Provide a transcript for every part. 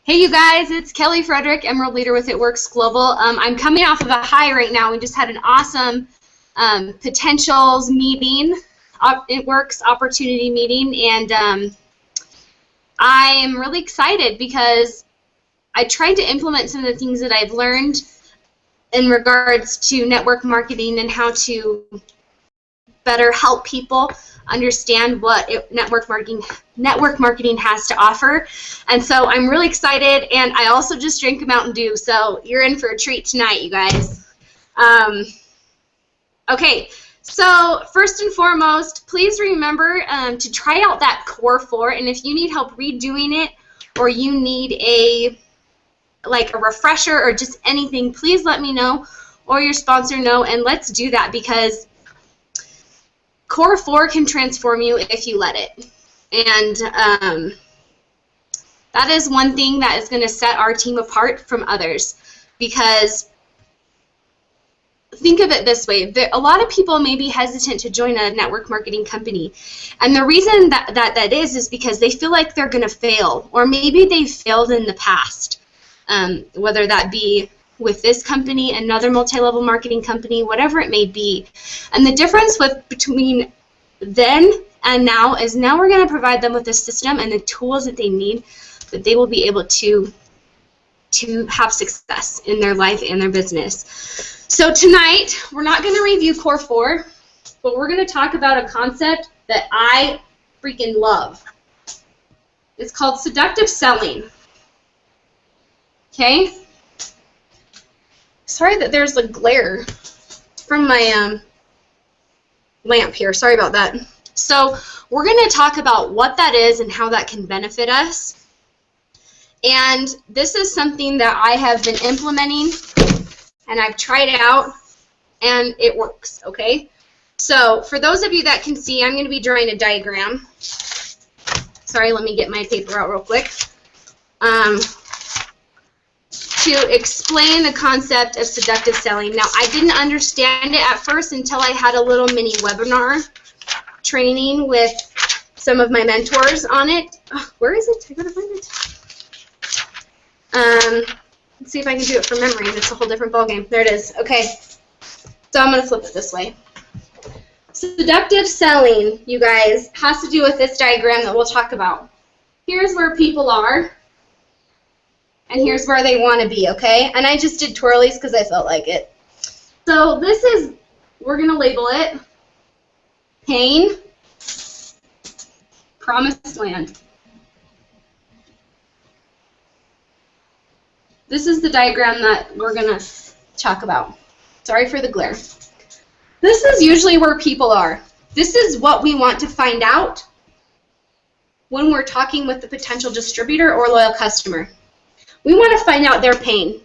Hey you guys, it's Kelly Frederick, Emerald Leader with It Works Global. I'm coming off of a high right now. We just had an awesome potentials meeting, It Works opportunity meeting, and I am really excited because I tried to implement some of the things that I've learned in regards to network marketing and how to better help people understand what network marketing has to offer. And so I'm really excited, and I also just drank a Mountain Dew, so you're in for a treat tonight, you guys. Okay, so first and foremost, please remember to try out that Core 4, and if you need help redoing it or you need a refresher or just anything, please let me know or your sponsor know, and let's do that, because Core 4 can transform you if you let it. And that is one thing that is going to set our team apart from others, because think of it this way. A lot of people may be hesitant to join a network marketing company, and the reason that is because they feel like they're going to fail, or maybe they've failed in the past, whether that be with this company, another multi-level marketing company, whatever it may be. And the difference between then and now is now we're going to provide them with a system and the tools that they need, that they will be able to have success in their life and their business. So tonight, we're not going to review Core 4, but we're going to talk about a concept that I freaking love. It's called seductive selling. Okay? Sorry that there's a glare from my lamp here. Sorry about that. So we're going to talk about what that is and how that can benefit us. And this is something that I have been implementing, and I've tried it out, and it works, okay? So for those of you that can see, I'm going to be drawing a diagram. Sorry, let me get my paper out real quick. To explain the concept of seductive selling. Now, I didn't understand it at first until I had a little mini webinar training with some of my mentors on it. Oh, where is it? I gotta find it. Let's see if I can do it from memory. It's a whole different ballgame. There it is. Okay. So I'm gonna flip it this way. Seductive selling, you guys, has to do with this diagram that we'll talk about. Here's where people are, and here's where they want to be, okay? And I just did twirlies because I felt like it. So this is, we're going to label it pain, promised land. This is the diagram that we're going to talk about. Sorry for the glare. This is usually where people are. This is what we want to find out when we're talking with the potential distributor or loyal customer. We want to find out their pain.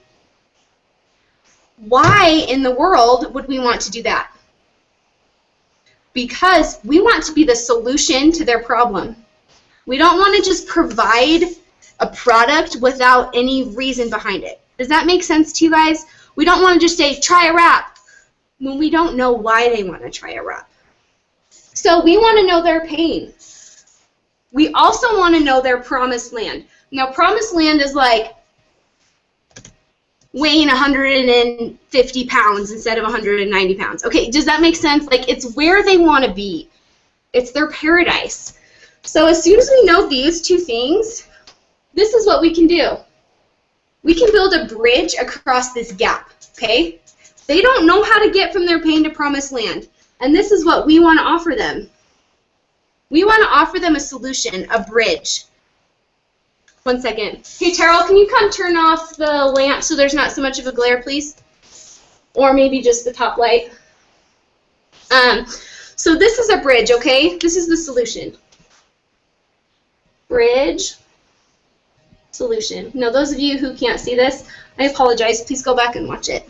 Why in the world would we want to do that? Because we want to be the solution to their problem. We don't want to just provide a product without any reason behind it. Does that make sense to you guys? We don't want to just say, try a wrap, when we don't know why they want to try a wrap. So we want to know their pain. We also want to know their promised land. Now, promised land is like weighing 150 pounds instead of 190 pounds. Okay, does that make sense? Like, it's where they want to be. It's their paradise. So as soon as we know these two things, this is what we can do. We can build a bridge across this gap, okay? They don't know how to get from their pain to promised land, and this is what we want to offer them. We want to offer them a solution, a bridge. One second. Hey, Terrell, can you come turn off the lamp so there's not so much of a glare, please? Or maybe just the top light. So this is a bridge, okay? This is the solution. Bridge, solution. Now, those of you who can't see this, I apologize. Please go back and watch it.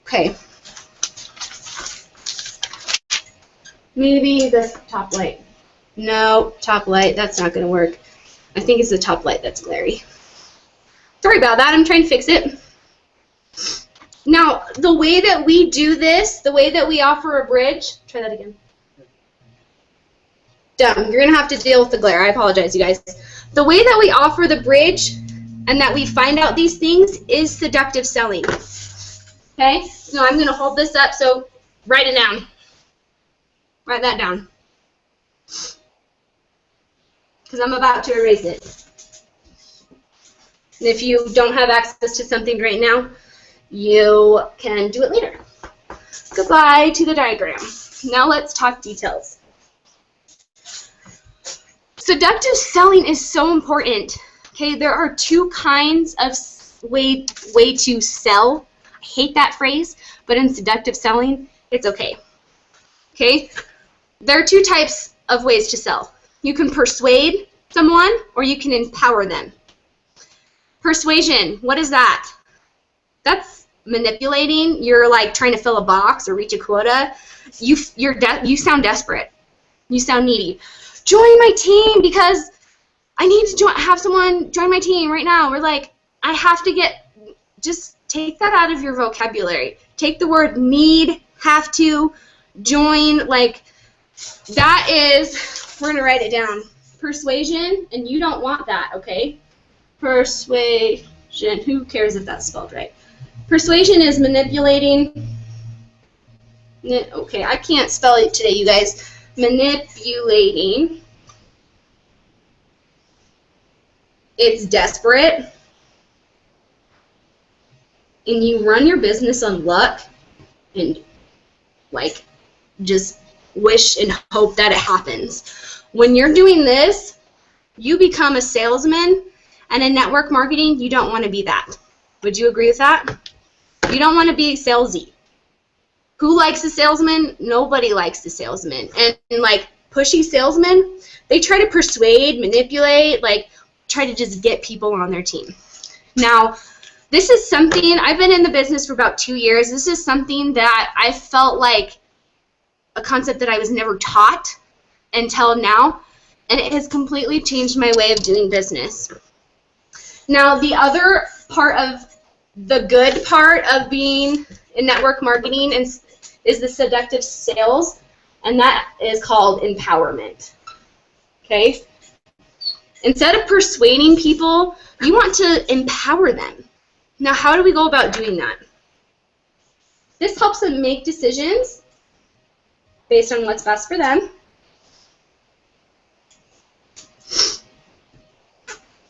Okay. Maybe the top light. No, top light. That's not going to work. I think it's the top light that's glary. Sorry about that. I'm trying to fix it. Now, the way that we do this, the way that we offer a bridge, try that again. Dumb. You're going to have to deal with the glare. I apologize, you guys. The way that we offer the bridge and that we find out these things is seductive selling. Okay? So I'm going to hold this up, so write it down. Write that down. Because I'm about to erase it. And if you don't have access to something right now, you can do it later. Goodbye to the diagram. Now let's talk details. Seductive selling is so important. Okay, there are two kinds of way to sell. I hate that phrase, but in seductive selling, it's okay. Okay, there are two types of ways to sell. You can persuade someone or you can empower them. Persuasion, what is that? That's manipulating. You're like trying to fill a box or reach a quota. You sound desperate. You sound needy. Join my team because I need to have someone join my team right now. We're like, I have to get, just take that out of your vocabulary. Take the word need, have to, join, like that is, we're going to write it down. Persuasion, and you don't want that, okay? Persuasion, who cares if that's spelled right? Persuasion is manipulating. Okay, I can't spell it today, you guys. Manipulating. It's desperate. And you run your business on luck and like just wish and hope that it happens. When you're doing this, you become a salesman, and in network marketing, you don't want to be that. Would you agree with that? You don't want to be salesy. Who likes a salesman? Nobody likes a salesman. And like pushy salesmen, they try to persuade, manipulate, like try to just get people on their team. Now, this is something, I've been in the business for about 2 years. This is something that I felt like a concept that I was never taught until now, and it has completely changed my way of doing business. Now, the other part of the good part of being in network marketing is the seductive sales, and that is called empowerment. Okay? Instead of persuading people, you want to empower them. Now, how do we go about doing that? This helps them make decisions based on what's best for them.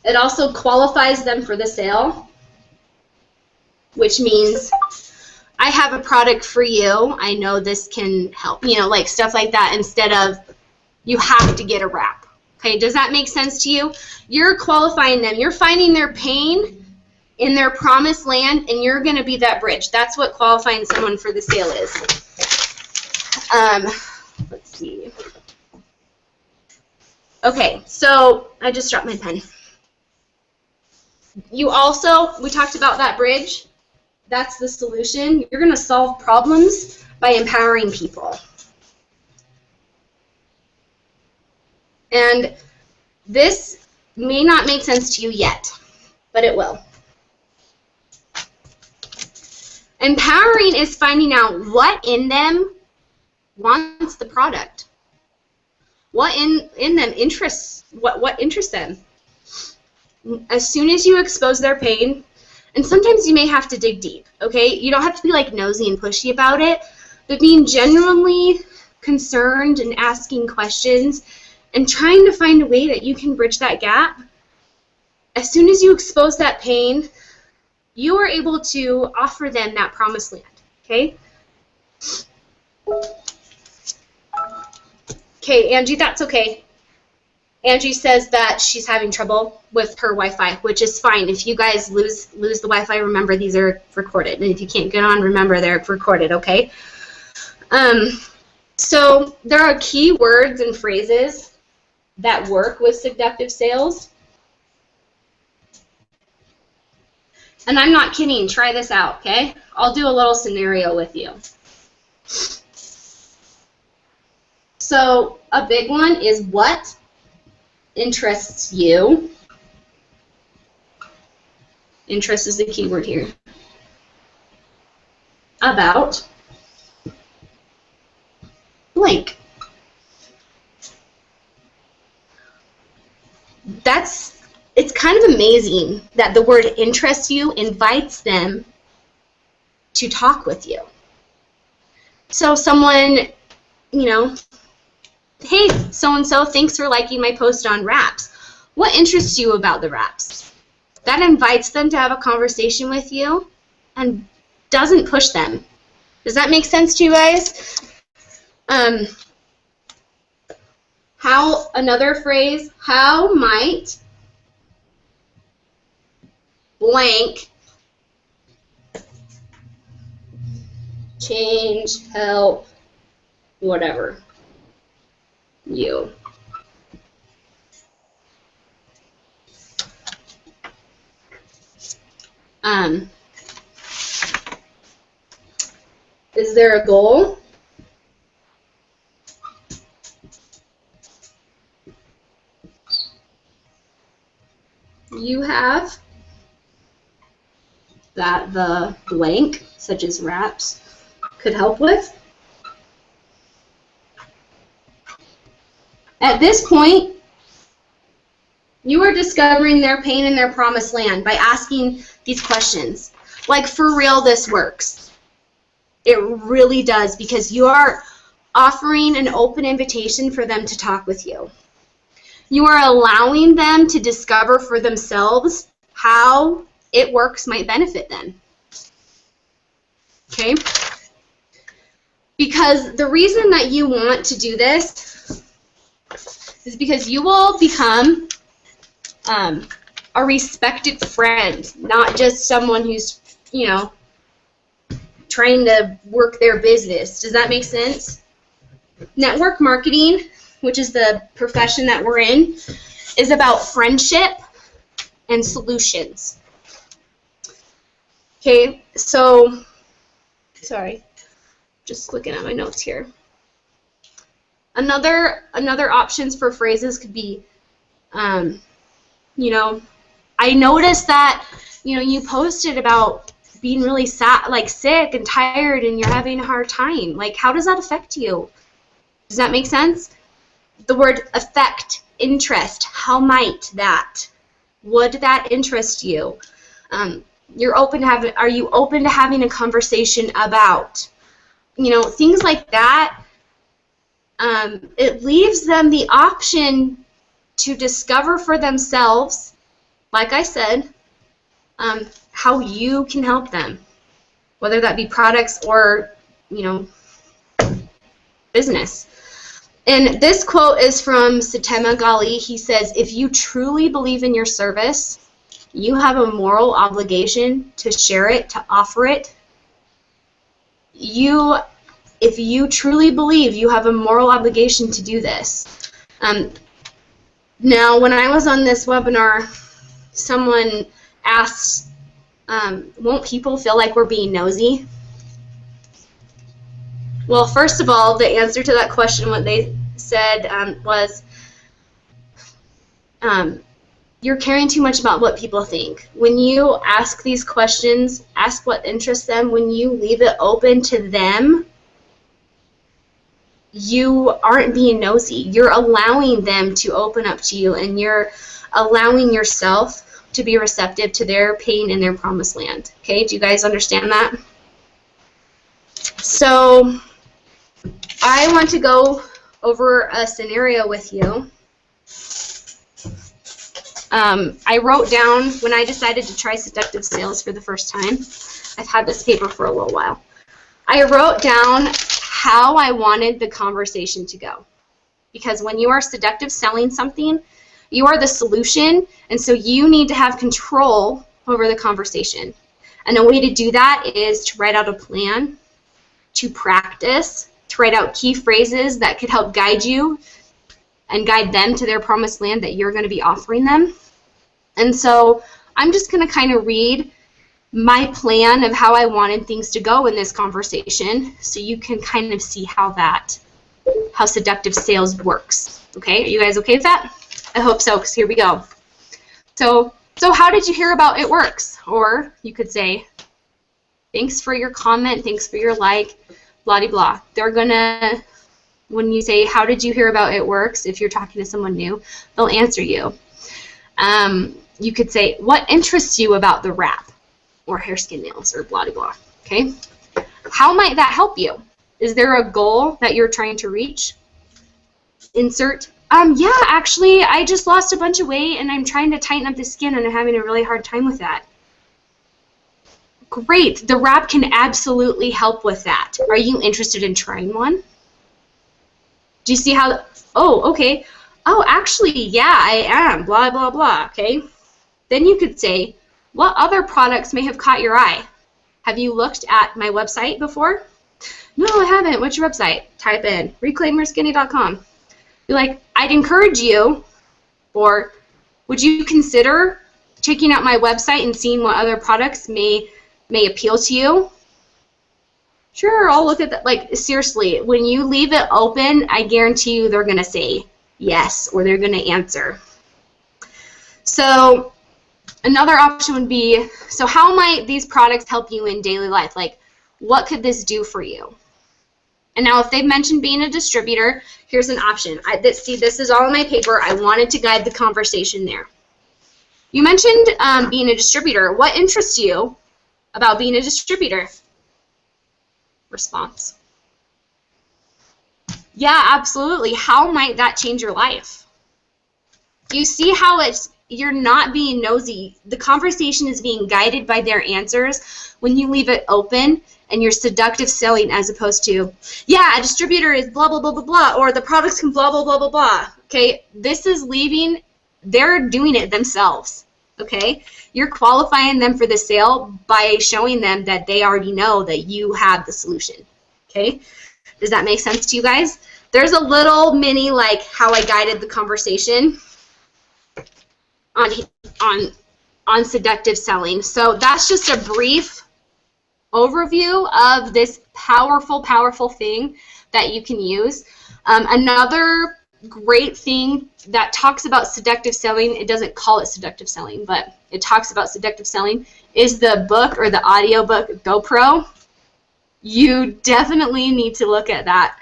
It also qualifies them for the sale, which means I have a product for you. I know this can help, you know, like stuff like that, instead of you have to get a wrap. Okay, does that make sense to you? You're qualifying them. You're finding their pain in their promised land, and you're going to be that bridge. That's what qualifying someone for the sale is. Let's see. Okay, so I just dropped my pen. You also, we talked about that bridge. That's the solution. You're going to solve problems by empowering people. And this may not make sense to you yet, but it will. Empowering is finding out what in them wants the product. What in them interests, what interests them. As soon as you expose their pain, and sometimes you may have to dig deep, okay? You don't have to be like nosy and pushy about it, but being genuinely concerned and asking questions and trying to find a way that you can bridge that gap. As soon as you expose that pain, you are able to offer them that promised land, okay? Okay, Angie, that's okay. Angie says that she's having trouble with her Wi-Fi, which is fine. If you guys lose the Wi-Fi, remember these are recorded. And if you can't get on, remember they're recorded, okay? So there are key words and phrases that work with seductive sales. And I'm not kidding. Try this out, okay? I'll do a little scenario with you. So a big one is what interests you. Interest is the key word here. About blank. That's it's kind of amazing that the word interest you invites them to talk with you. So someone, you know, hey, so-and-so, thanks for liking my post on wraps. What interests you about the wraps? That invites them to have a conversation with you and doesn't push them. Does that make sense to you guys? Another phrase, how might blank change, help, whatever, you. Is there a goal? You have that the blank, such as wraps, could help with? At this point, you are discovering their pain in their promised land by asking these questions. Like, for real, this works. It really does, because you are offering an open invitation for them to talk with you. You are allowing them to discover for themselves how it works might benefit them. Okay? Because the reason that you want to do this is because you will become a respected friend, not just someone who's, you know, trying to work their business. Does that make sense? Network marketing, which is the profession that we're in, is about friendship and solutions. Okay, so, sorry, just looking at my notes here. Another options for phrases could be, you know, I noticed that, you know, you posted about being really sad, like sick and tired, and you're having a hard time. Like, how does that affect you? Does that make sense? The word affect, interest, how might that? Would that interest you? You're open to having, are you open to having a conversation about? You know, things like that. It leaves them the option to discover for themselves, like I said, how you can help them, whether that be products or, you know, business. And this quote is from Satema Gali. He says, if you truly believe in your service, you have a moral obligation to share it, to offer it. If you truly believe, you have a moral obligation to do this. Now, when I was on this webinar, someone asked, won't people feel like we're being nosy? Well, first of all, the answer to that question, what they said was, you're caring too much about what people think. When you ask these questions, ask what interests them, when you leave it open to them, you aren't being nosy. You're allowing them to open up to you, and you're allowing yourself to be receptive to their pain in their promised land. Okay, do you guys understand that? So I want to go over a scenario with you. I wrote down when I decided to try seductive sales for the first time. I've had this paper for a little while. I wrote down how I wanted the conversation to go. Because when you are seductive selling something, you are the solution, and so you need to have control over the conversation. And a way to do that is to write out a plan, to practice, to write out key phrases that could help guide you and guide them to their promised land that you're going to be offering them. And so I'm just going to kind of read my plan of how I wanted things to go in this conversation, so you can kind of see how seductive sales works. Okay, are you guys okay with that? I hope so, because here we go. So how did you hear about It Works? Or you could say, thanks for your comment, thanks for your like, blah, blah, blah. They're gonna, when you say, how did you hear about It Works, if you're talking to someone new, they'll answer you. You could say, what interests you about the wrap or hair, skin, nails, or blah, blah, blah, okay? How might that help you? Is there a goal that you're trying to reach? Insert, yeah, actually, I just lost a bunch of weight and I'm trying to tighten up the skin and I'm having a really hard time with that. Great, the wrap can absolutely help with that. Are you interested in trying one? Do you see how, oh, okay. Oh, actually, yeah, I am, blah, blah, blah, okay? Then you could say, what other products may have caught your eye? Have you looked at my website before? No, I haven't. What's your website? Type in reclaimyourskinny.com. Be like, I'd encourage you, or would you consider checking out my website and seeing what other products may appeal to you? Sure, I'll look at that. Like, seriously, when you leave it open, I guarantee you they're going to say yes, or they're going to answer. So another option would be, so how might these products help you in daily life? Like, what could this do for you? And now if they've mentioned being a distributor, here's an option. See, this is all in my paper. I wanted to guide the conversation there. You mentioned being a distributor. What interests you about being a distributor? Response. Yeah, absolutely. How might that change your life? You see how you're not being nosy. The conversation is being guided by their answers when you leave it open and you're seductive selling, as opposed to, yeah, a distributor is blah, blah, blah, blah, blah, or the products can blah, blah, blah, blah, blah. Okay, this is leaving, they're doing it themselves. Okay, you're qualifying them for the sale by showing them that they already know that you have the solution. Okay, does that make sense to you guys? There's a little mini, like, how I guided the conversation on seductive selling. So that's just a brief overview of this powerful thing that you can use. Another great thing that talks about seductive selling, it doesn't call it seductive selling, but it talks about seductive selling, is the book or the audio book GoPro. You definitely need to look at that.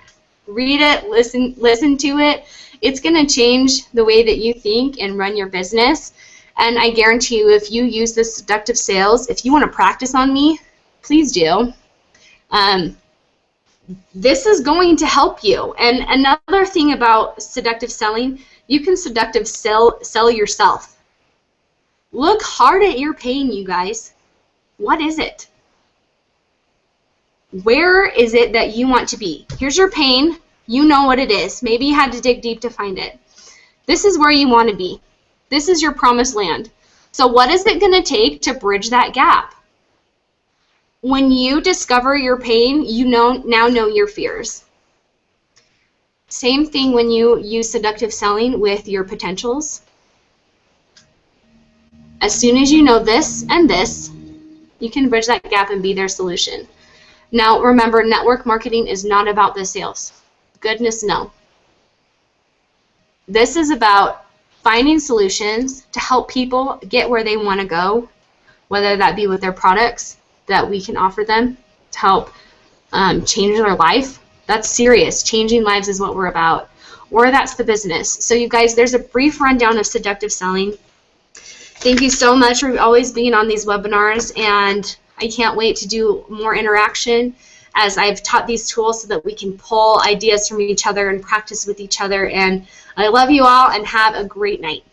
Read it, listen to it. It's going to change the way that you think and run your business. And I guarantee you, if you use this seductive sales, if you want to practice on me, please do. This is going to help you. And another thing about seductive selling, you can seductive sell yourself. Look hard at your pain, you guys. What is it? Where is it that you want to be? Here's your pain. You know what it is. Maybe you had to dig deep to find it. This is where you want to be. This is your promised land. So what is it going to take to bridge that gap? When you discover your pain, you now know your fears. Same thing when you use seductive selling with your potentials. As soon as you know this and this, you can bridge that gap and be their solution. Now remember, network marketing is not about the sales. Goodness no. This is about finding solutions to help people get where they want to go, whether that be with their products that we can offer them to help change their life. That's serious. Changing lives is what we're about. Or that's the business. So you guys, there's a brief rundown of seductive selling. Thank you so much for always being on these webinars, and I can't wait to do more interaction as I've taught these tools so that we can pull ideas from each other and practice with each other. And I love you all, and have a great night.